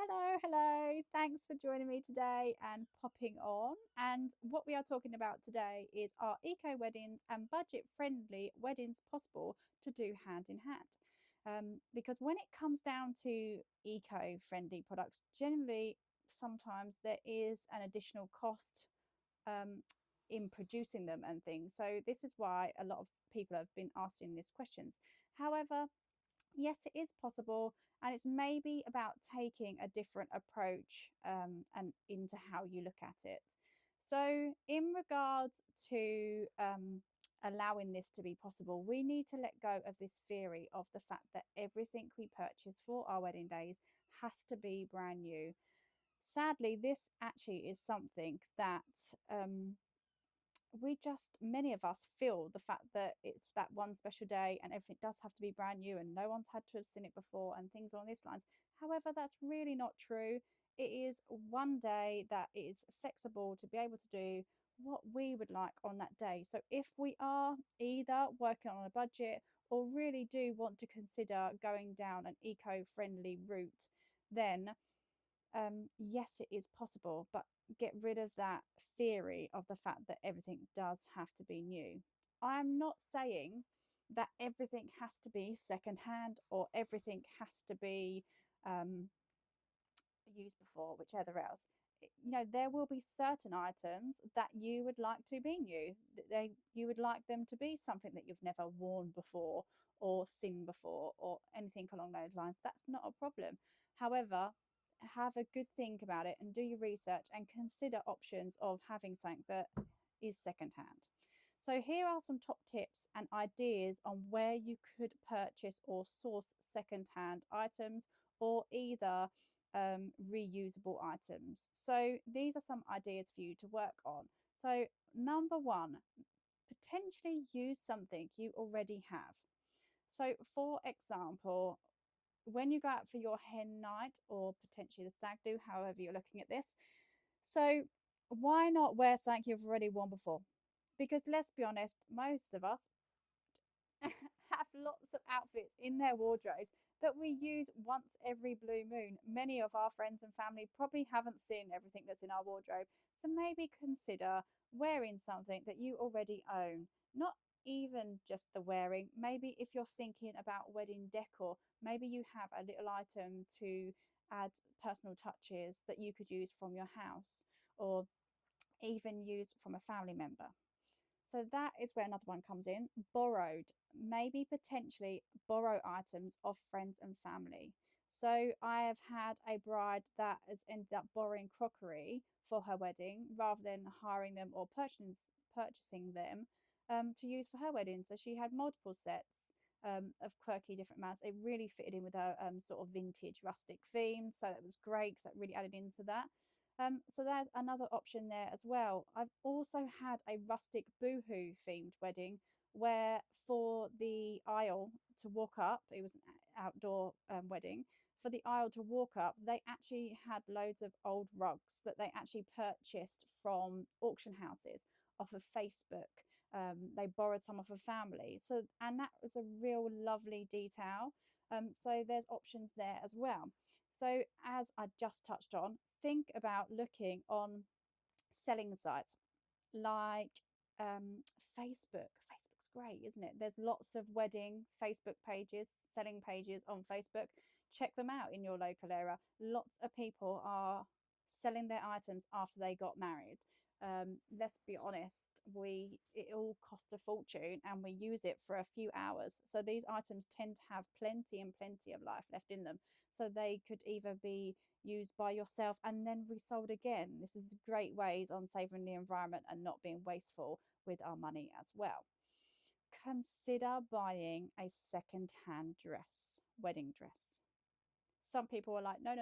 Hello. Thanks for joining me today and popping on. And what we are talking about today is are eco weddings and budget friendly weddings possible to do hand in hand? Because when it comes down to eco friendly products, generally, sometimes there is an additional cost um, in producing them and things. So, this is why a lot of people have been asking these questions. However, yes, it is possible, and it's maybe about taking a different approach and into how you look at it. So, in regards to allowing this to be possible, we need to let go of this theory of the fact that everything we purchase for our wedding days has to be brand new. Sadly, this actually is something that um, we just many of us feel the fact that it's that one special day and everything does have to be brand new and no one's had to have seen it before and things along these lines. However, that's really not true. It is one day that is flexible to be able to do what we would like on that day. So if we are either working on a budget or really do want to consider going down an eco-friendly route, then yes, it is possible, but get rid of that theory of the fact that everything does have to be new. I'm not saying that everything has to be secondhand or everything has to be um, used before, whichever else. There will be certain items that you would like to be new. You would like them to be something that you've never worn before or seen before or anything along those lines. That's not a problem. However, have a good think about it and do your research and consider options of having something that is secondhand. So, here are some top tips and ideas on where you could purchase or source secondhand items or either reusable items. So, these are some ideas for you to work on. So, number one, potentially use something you already have. So, for example, when you go out for your hen night or potentially the stag do, however you're looking at this, so why not wear something you've already worn before? Because let's be honest, most of us have lots of outfits in their wardrobes that we use once every blue moon. Many of our friends and family probably haven't seen everything that's in our wardrobe. So maybe consider wearing something that you already own. Not even just the wearing. Maybe if you're thinking about wedding decor, maybe you have a little item to add personal touches that you could use from your house or even use from a family member. So that is where another one comes in. Borrowed, maybe potentially borrow items of friends and family. So I have had a bride that has ended up borrowing crockery for her wedding rather than hiring them or purchasing them to use for her wedding. So she had multiple sets of quirky different amounts. It really fitted in with her sort of vintage rustic theme. So that was great because that really added into that. So there's another option there as well. I've also had a rustic boohoo themed wedding where for the aisle to walk up, it was an outdoor wedding. For the aisle to walk up, they actually had loads of old rugs that they actually purchased from auction houses off of Facebook. They borrowed some off of family. So, and that was a real lovely detail. So there's options there as well. So, as I just touched on, think about looking on selling sites like Facebook. Facebook's great, isn't it? There's lots of wedding Facebook pages, selling pages on Facebook. Check them out in your local area. Lots of people are selling their items after they got married. Let's be honest, it all costs a fortune and we use it for a few hours. So these items tend to have plenty and plenty of life left in them. So they could either be used by yourself and then resold again. This is great ways on saving the environment and not being wasteful with our money as well. Consider buying a second-hand dress, wedding dress. Some people are like, no,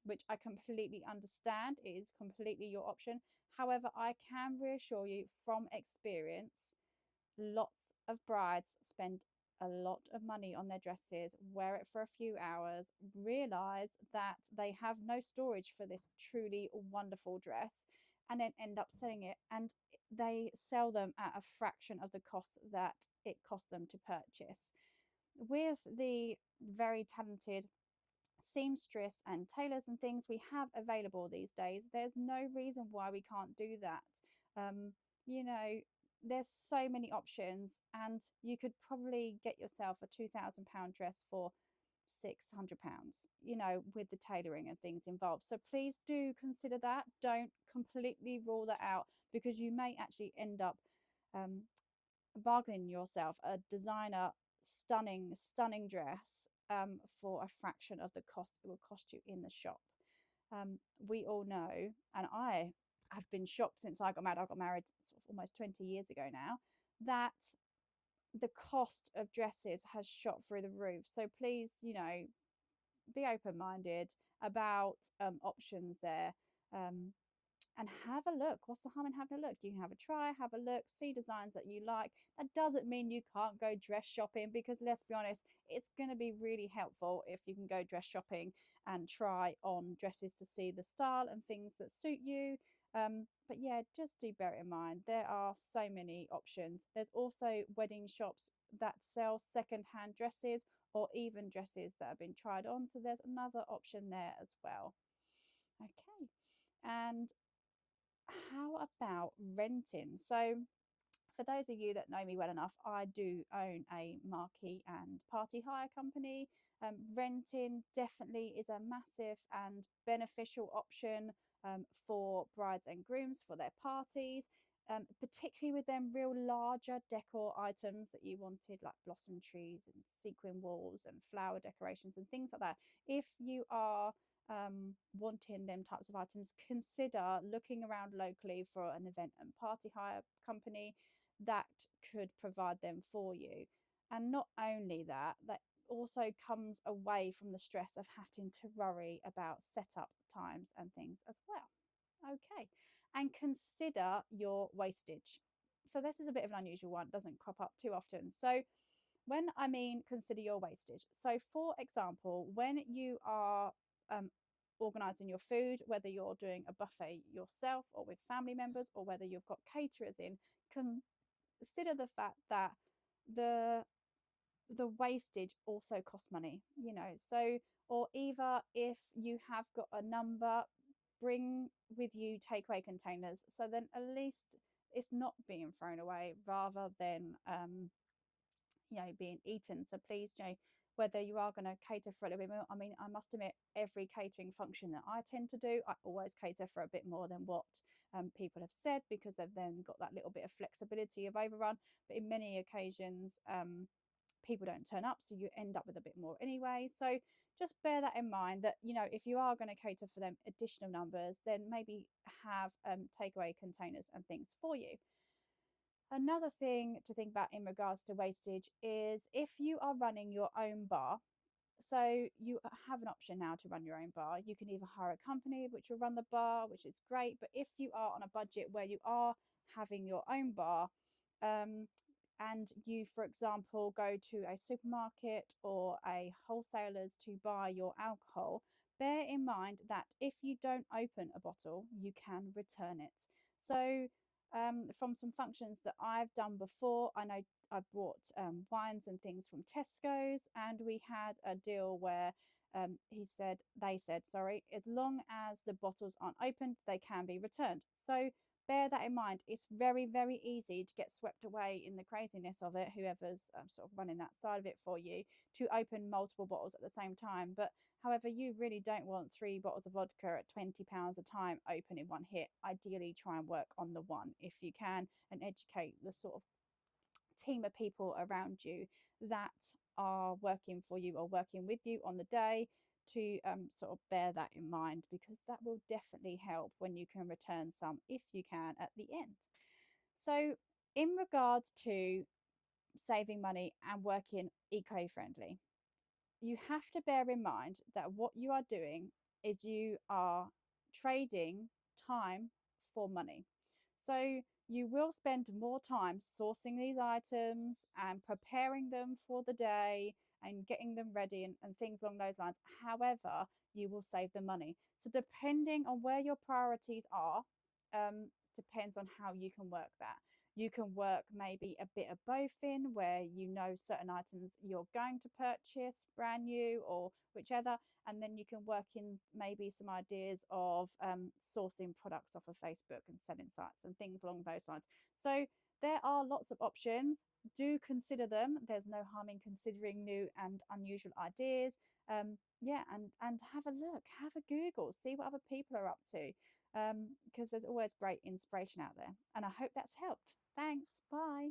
which I completely understand. It is completely your option. However, I can reassure you from experience, lots of brides spend a lot of money on their dresses, wear it for a few hours, realize that they have no storage for this truly wonderful dress, and then end up selling it. And they sell them at a fraction of the cost that it cost them to purchase. With the very talented seamstress and tailors and things we have available these days. There's no reason why we can't do that. Um, you know, there's so many options, and you could probably get yourself a £2,000 dress for £600, with the tailoring and things involved. So please do consider that. Don't completely rule that out, because you may actually end up um, bargaining yourself a designer, stunning dress for a fraction of the cost it will cost you in the shop. We all know, and I have been shocked since I got married. I got married sort of almost 20 years ago now, that the cost of dresses has shot through the roof. So please, be open minded about options there. Um, and have a look. What's the harm in having a look? You can have a try, have a look, see designs that you like. That doesn't mean you can't go dress shopping, because let's be honest, it's going to be really helpful if you can go dress shopping and try on dresses to see the style and things that suit you. But yeah, just do bear it in mind, there are so many options. There's also wedding shops that sell second-hand dresses, or even dresses that have been tried on. So there's another option there as well. Okay. And how about renting? So, for those of you that know me well enough, I do own a marquee and party hire company. Renting definitely is a massive and beneficial option for brides and grooms for their parties, particularly with them real larger decor items that you wanted, like blossom trees and sequin walls and flower decorations and things like that. If you are wanting them types of items, consider looking around locally for an event and party hire company that could provide them for you. And not only that, that also comes away from the stress of having to worry about setup times and things as well. Okay, and consider your wastage. So this is a bit of an unusual one, it doesn't crop up too often. So when I mean consider your wastage, so for example, when you are organizing your food, whether you're doing a buffet yourself or with family members, or whether you've got caterers in, consider the fact that the the wastage also costs money, so, or either if you have got a number, bring with you takeaway containers, so then at least it's not being thrown away rather than being eaten. So please, whether you are going to cater for a little bit more, I mean, I must admit, every catering function that I tend to do, I always cater for a bit more than what people have said, because they've then got that little bit of flexibility of overrun. But in many occasions, people don't turn up, so you end up with a bit more anyway. So just bear that in mind, that if you are going to cater for them additional numbers, then maybe have takeaway containers and things for you. Another thing to think about in regards to wastage is if you are running your own bar. So you have an option now to run your own bar. You can either hire a company which will run the bar, which is great. But if you are on a budget where you are having your own bar, um, and you, for example, go to a supermarket or a wholesalers to buy your alcohol, bear in mind that if you don't open a bottle, you can return it. So from some functions that I've done before, I know I bought wines and things from Tesco's, and we had a deal where they said, sorry, as long as the bottles aren't opened, they can be returned. So bear that in mind. It's very, very easy to get swept away in the craziness of it, whoever's sort of running that side of it for you, to open multiple bottles at the same time. But however, you really don't want 3 bottles of vodka at £20 a time open in one hit. Ideally, try and work on the one if you can, and educate the sort of team of people around you that are working for you or working with you on the day, to sort of bear that in mind, because that will definitely help when you can return some, if you can, at the end. So in regards to saving money and working eco-friendly, you have to bear in mind that what you are doing is you are trading time for money. So you will spend more time sourcing these items and preparing them for the day and getting them ready, and things along those lines. However, you will save the money. So depending on where your priorities are, depends on how you can work that. You can work maybe a bit of both in, where certain items you're going to purchase brand new or whichever, and then you can work in maybe some ideas of sourcing products off of Facebook and selling sites and things along those lines. So there are lots of options. Do consider them. There's no harm in considering new and unusual ideas. Yeah, and have a look, have a Google, see what other people are up to, because there's always great inspiration out there. And I hope that's helped. Thanks. Bye.